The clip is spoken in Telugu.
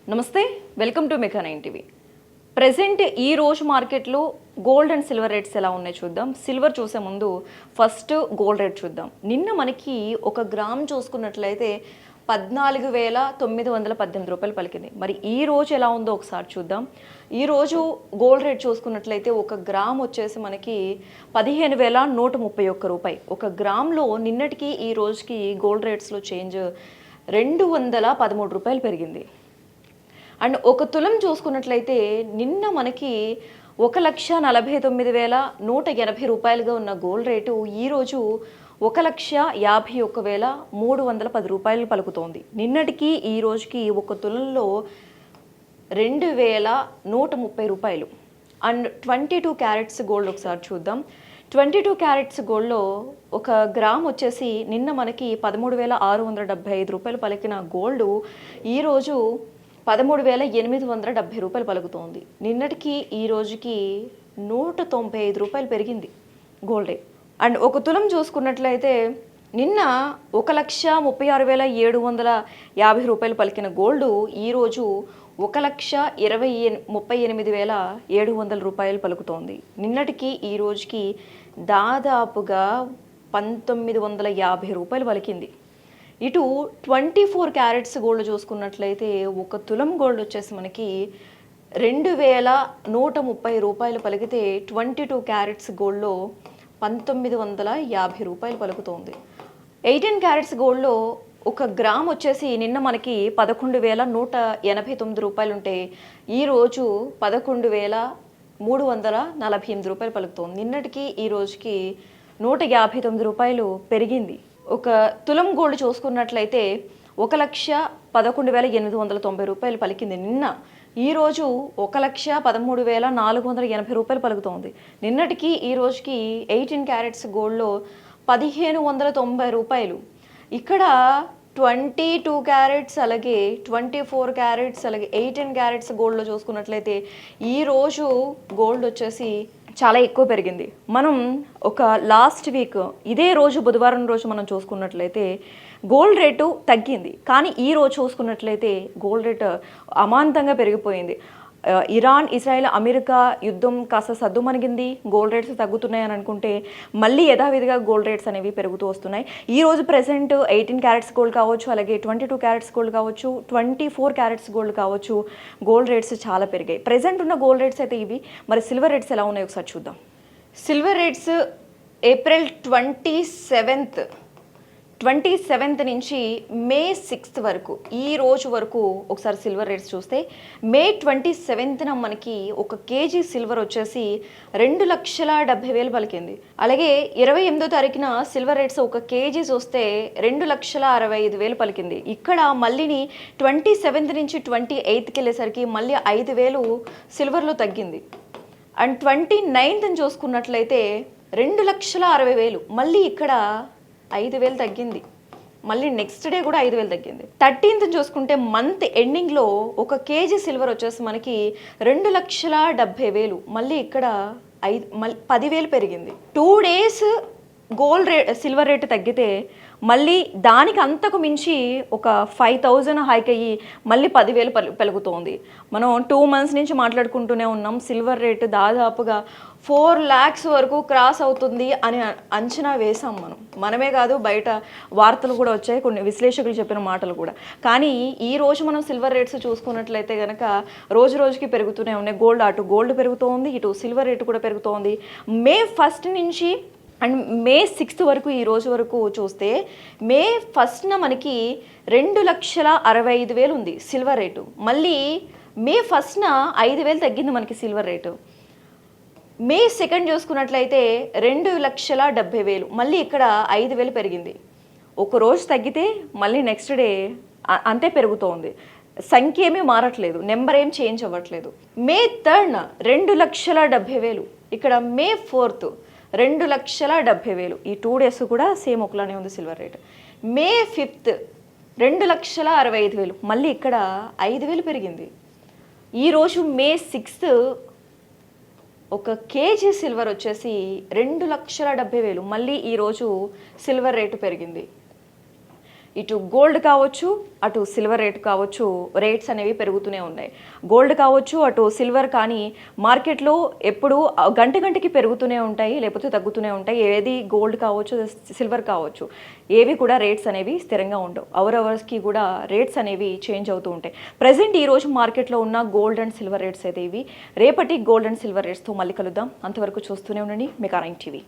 నమస్తే, welcome to mega 9 TV. Present ఈ రోజు మార్కెట్లో గోల్డ్ అండ్ సిల్వర్ రేట్స్ ఎలా ఉన్నాయి చూద్దాం. సిల్వర్ చూసే ముందు ఫస్ట్ గోల్డ్ రేట్ చూద్దాం. నిన్న మనకి ఒక గ్రామ్ చూసుకున్నట్లయితే 14,918 రూపాయలు పలికింది. మరి ఈ రోజు ఎలా ఉందో ఒకసారి చూద్దాం. ఈ రోజు గోల్డ్ రేట్ చూసుకున్నట్లయితే ఒక గ్రామ్ వచ్చేసి మనకి 15,131 రూపాయి. ఒక గ్రామ్లో నిన్నటికి ఈ రోజుకి గోల్డ్ రేట్స్లో చేంజ్ 213 రూపాయలు పెరిగింది. అండ్ ఒక తులం చూసుకున్నట్లయితే నిన్న మనకి 1,49,180 రూపాయలుగా ఉన్న గోల్డ్ రేటు ఈరోజు 1,51,310 రూపాయలు పలుకుతోంది. నిన్నటికి ఈ రోజుకి ఒక తులంలో 2,130 రూపాయలు. అండ్ 22 క్యారెట్స్ గోల్డ్ ఒకసారి చూద్దాం. 22 క్యారెట్స్ గోల్డ్లో ఒక గ్రామ్ వచ్చేసి నిన్న మనకి 13,675 రూపాయలు పలికిన గోల్డ్ ఈరోజు 13,870 రూపాయలు పలుకుతోంది. నిన్నటికి ఈ రోజుకి 195 రూపాయలు పెరిగింది గోల్డ్ రేట్. అండ్ ఒక తులం చూసుకున్నట్లయితే నిన్న 1,36,750 రూపాయలు పలికిన గోల్డ్ ఈరోజు 1,38,700 రూపాయలు పలుకుతోంది. నిన్నటికి ఈ రోజుకి దాదాపుగా 1,950 రూపాయలు పలికింది. ఇటు 24 క్యారెట్స్ గోల్డ్ చూసుకున్నట్లయితే ఒక తులం గోల్డ్ వచ్చేసి మనకి 2,130 రూపాయలు పలికితే 22 క్యారెట్స్ గోల్డ్లో 1,950 రూపాయలు పలుకుతోంది. 18 క్యారెట్స్ గోల్డ్లో ఒక గ్రామ్ వచ్చేసి నిన్న మనకి 11,189 రూపాయలు ఉంటే ఈరోజు 11,348 రూపాయలు పలుకుతోంది. నిన్నటికి ఈ రోజుకి 159 రూపాయలు పెరిగింది. ఒక తులం గోల్డ్ చూసుకున్నట్లయితే 1,11,890 రూపాయలు పలికింది నిన్న. ఈరోజు 1,13,480 రూపాయలు పలుకుతోంది. నిన్నటికి ఈ రోజుకి 18 క్యారెట్స్ గోల్డ్లో 1,590 రూపాయలు. ఇక్కడ 22 క్యారెట్స్ అలాగే 24 క్యారెట్స్ అలాగే 18 క్యారెట్స్ గోల్డ్లో చూసుకున్నట్లయితే ఈరోజు గోల్డ్ వచ్చేసి చాలా ఎక్కువ పెరిగింది. మనం ఒక లాస్ట్ వీక్ ఇదే రోజు బుధవారం రోజు మనం చూసుకున్నట్లయితే గోల్డ్ రేటు తగ్గింది, కానీ ఈ రోజు చూసుకున్నట్లయితే గోల్డ్ రేటు అమాంతంగా పెరిగిపోయింది. ఇరాన్, ఇజ్రాయెల్, అమెరికా యుద్ధం కాస్త సద్దుమణిగింది, గోల్డ్ రేట్స్ తగ్గుతున్నాయని అనుకుంటే మళ్ళీ యథావిధిగా గోల్డ్ రేట్స్ అనేవి పెరుగుతూ వస్తున్నాయి. ఈ రోజు ప్రెసెంట్ 18 క్యారెట్స్ గోల్డ్ కావచ్చు, అలాగే 22 క్యారెట్స్ గోల్డ్ కావచ్చు, 24 క్యారెట్స్ గోల్డ్ కావచ్చు, గోల్డ్ రేట్స్ చాలా పెరిగాయి. ప్రెసెంట్ ఉన్న గోల్డ్ రేట్స్ అయితే ఇవి. మరి సిల్వర్ రేట్స్ ఎలా ఉన్నాయో ఒకసారి చూద్దాం. సిల్వర్ రేట్స్ ఏప్రిల్ 27th నుంచి మే 6th వరకు ఈ రోజు వరకు ఒకసారి సిల్వర్ రేట్స్ చూస్తే మే 27న మనకి ఒక కేజీ సిల్వర్ వచ్చేసి 2,70,000 పలికింది. అలాగే 28వ తారీఖున సిల్వర్ రేట్స్ ఒక కేజీ చూస్తే 2,65,000 పలికింది. ఇక్కడ మళ్ళీని 27th నుంచి 28కి వెళ్ళేసరికి మళ్ళీ 5,000 సిల్వర్లో తగ్గింది. అండ్ 29th చూసుకున్నట్లయితే 2,60,000 మళ్ళీ ఇక్కడ 5,000 తగ్గింది. మళ్ళీ నెక్స్ట్ డే కూడా 5,000 తగ్గింది. 13th చూసుకుంటే మంత్ ఎండింగ్లో ఒక కేజీ సిల్వర్ వచ్చేసి మనకి 2,70,000 మళ్ళీ ఇక్కడ 10,000 పెరిగింది. 2 days గోల్డ్ సిల్వర్ రేటు తగ్గితే మళ్ళీ దానికి అంతకు మించి ఒక 5,000 హైక్ అయ్యి మళ్ళీ 10,000 పెరుగుతోంది. మనం 2 months నుంచి మాట్లాడుకుంటూనే ఉన్నాం. సిల్వర్ రేటు దాదాపుగా 4 lakhs వరకు క్రాస్ అవుతుంది అని అంచనా వేసాం. మనమే కాదు, బయట వార్తలు కూడా వచ్చాయి, కొన్ని విశ్లేషకులు చెప్పిన మాటలు కూడా. కానీ ఈ రోజు మనం సిల్వర్ రేట్స్ చూసుకున్నట్లయితే కనుక రోజు రోజుకి పెరుగుతూనే ఉన్నాయి. గోల్డ్ పెరుగుతోంది, ఇటు సిల్వర్ రేటు కూడా పెరుగుతోంది. మే 1st నుంచి అండ్ మే 6th వరకు ఈ రోజు వరకు చూస్తే మే 1st మనకి 2,65,000 ఉంది సిల్వర్ రేటు. మళ్ళీ మే 1st 5,000 తగ్గింది మనకి సిల్వర్ రేటు. మే 2nd చూసుకున్నట్లయితే 2,70,000 మళ్ళీ ఇక్కడ 5,000 పెరిగింది. ఒక రోజు తగ్గితే మళ్ళీ నెక్స్ట్ డే అంతే పెరుగుతోంది. సంఖ్య ఏమీ మారట్లేదు, నెంబర్ ఏం చేంజ్ అవ్వట్లేదు. మే 3rd 2,70,000, ఇక్కడ మే 4th 2,70,000. ఈ 2 days కూడా సేమ్ ఒకలానే ఉంది సిల్వర్ రేట్. మే 5th 2,65,000 మళ్ళీ ఇక్కడ 5,000 పెరిగింది. ఈరోజు మే 6th ఒక కేజీ సిల్వర్ వచ్చేసి 2,70,000 మళ్ళీ ఈరోజు సిల్వర్ రేటు పెరిగింది. ఇటు గోల్డ్ కావచ్చు, అటు సిల్వర్ రేట్ కావచ్చు, రేట్స్ అనేవి పెరుగుతూనే ఉన్నాయి. గోల్డ్ కావచ్చు, అటు సిల్వర్ కానీ మార్కెట్లో ఎప్పుడు గంటకి పెరుగుతూనే ఉంటాయి, లేకపోతే తగ్గుతూనే ఉంటాయి. ఏది గోల్డ్ కావచ్చు, సిల్వర్ కావచ్చు, ఏవి కూడా రేట్స్ అనేవి స్థిరంగా ఉండవు. అవర్స్కి కూడా రేట్స్ అనేవి చేంజ్ అవుతూ ఉంటాయి. ప్రజెంట్ ఈ రోజు మార్కెట్లో ఉన్న గోల్డ్ అండ్ సిల్వర్ రేట్స్ అయితే ఇవి. రేపటి గోల్డ్ అండ్ సిల్వర్ రేట్స్తో మళ్ళీ కలుద్దాం. అంతవరకు చూస్తూనే ఉండండి మెగా 9 టీవీ.